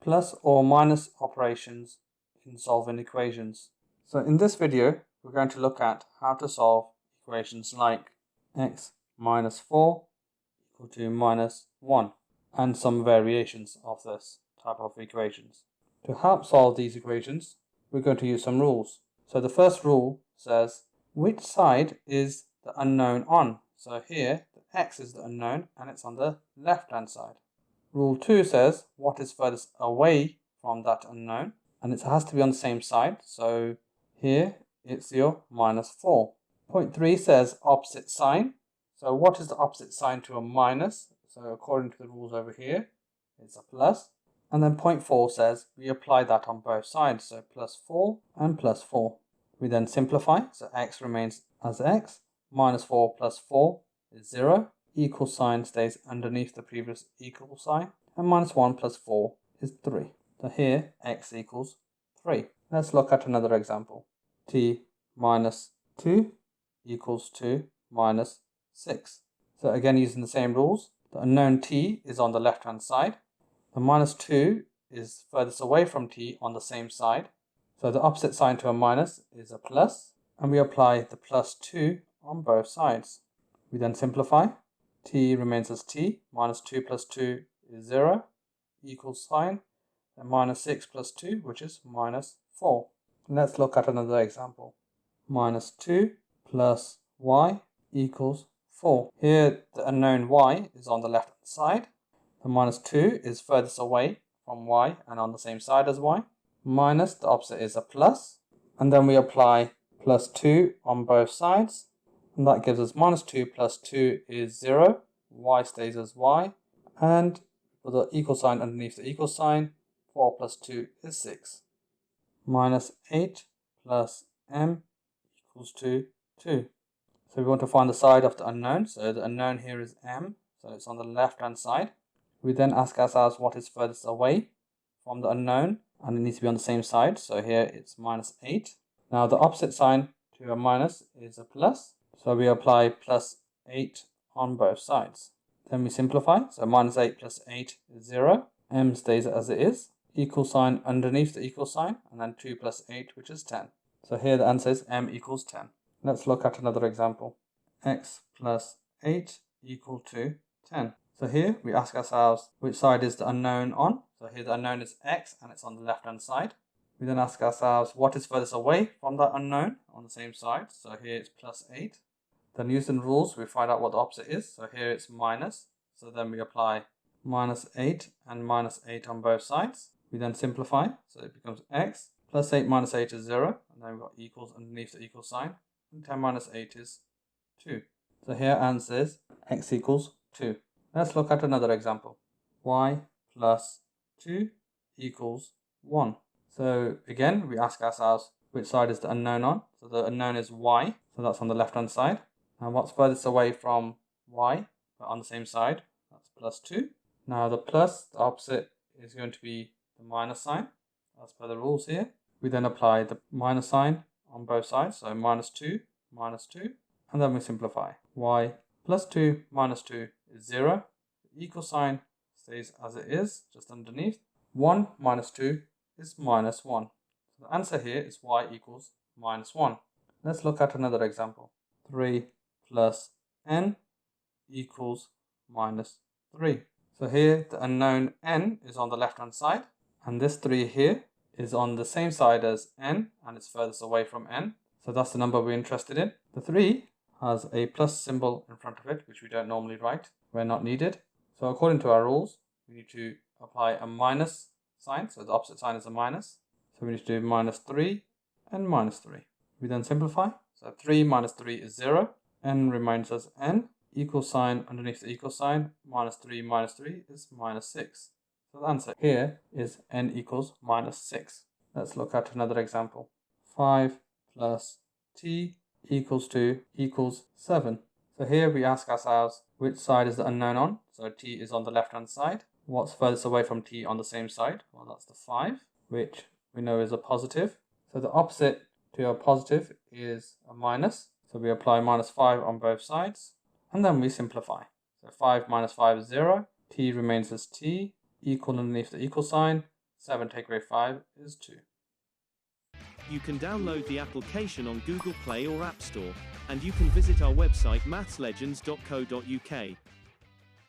plus or minus operations in solving equations. So in this video, we're going to look at how to solve equations like x minus 4 equal to minus 1 and some variations of this type of equations. To help solve these equations, we're going to use some rules. So the first rule says which side is the unknown on. So here the x is the unknown and it's on the left hand side. Rule 2 says what is furthest away from that unknown, and it has to be on the same side. So here it's your minus 4. Point 3 says opposite sign. So what is the opposite sign to a minus? So according to the rules over here, it's a plus. And then point 4 says we apply that on both sides. So plus 4 and plus 4. We then simplify. So x remains as x. Minus 4 plus 4 is 0. Equal sign stays underneath the previous equal sign. And minus 1 plus 4 is 3. So here x equals 3. Let's look at another example. T minus 2 equals to minus 6. So again, using the same rules, the unknown t is on the left hand side. The minus 2 is furthest away from t on the same side. So the opposite sign to a minus is a plus, and we apply the plus 2 on both sides. We then simplify. T remains as t. Minus 2 plus 2 is 0. Equal sign. And minus 6 plus 2, which is minus 4. Let's look at another example. Minus 2 plus y equals 4. Here the unknown y is on the left hand side. The minus 2 is furthest away from y and on the same side as y. Minus, the opposite is a plus. And then we apply plus 2 on both sides. And that gives us minus 2 plus 2 is 0. Y stays as y. And with the equal sign underneath the equal sign, 4 plus 2 is 6. Minus 8 plus m equals to 2. So we want to find the side of the unknown. So the unknown here is m. So it's on the left hand side. We then ask ourselves what is furthest away from the unknown. And it needs to be on the same side. So here it's minus 8. Now the opposite sign to a minus is a plus. So we apply plus 8 on both sides. Then we simplify. So minus 8 plus 8 is 0. M stays as it is. Equal sign underneath the equal sign. And then 2 plus 8, which is 10. So here the answer is m equals 10. Let's look at another example. X plus 8 equal to 10. So here we ask ourselves which side is the unknown on. So here the unknown is x and it's on the left hand side. We then ask ourselves what is furthest away from that unknown on the same side. So here it's plus 8. Then using rules we find out what the opposite is. So here it's minus. So then we apply minus 8 and minus 8 on both sides. We then simplify. So it becomes x plus 8 minus 8 is 0. And then we've got equals underneath the equal sign. And 10 minus 8 is 2. So here answer is x equals 2. Let's look at another example. Y plus 2 equals 1. So again, we ask ourselves which side is the unknown on. So the unknown is y, so that's on the left hand side. And what's furthest away from y, but on the same side, that's plus 2. Now the plus, the opposite is going to be the minus sign, as per the rules here. We then apply the minus sign on both sides, so minus 2, and then we simplify. Y plus 2 minus 2 is 0. The equal sign stays as it is, just underneath. 1 minus 2 is minus 1. So the answer here is y equals minus 1. Let's look at another example. 3 plus n equals minus 3. So here the unknown n is on the left hand side, and this 3 here is on the same side as n, and it's furthest away from n. So that's the number we're interested in. The 3 has a plus symbol in front of it, which we don't normally write where not needed. So according to our rules, we need to apply a minus sign. So the opposite sign is a minus. So we need to do minus 3 and minus 3. We then simplify. So 3 minus 3 is 0. N remains as n. Equal sign underneath the equal sign. Minus 3 is minus 6. So the answer here is n equals minus 6. Let's look at another example. 5 plus t equals 7. So here we ask ourselves which side is the unknown on. So t is on the left hand side. What's furthest away from t on the same side? Well, that's the 5, which we know is a positive. So the opposite to a positive is a minus. So we apply minus 5 on both sides. And then we simplify. So 5 minus 5 is 0. T remains as t. Equal underneath the equal sign. 7 take away 5 is 2. You can download the application on Google Play or App Store, and you can visit our website mathslegends.co.uk.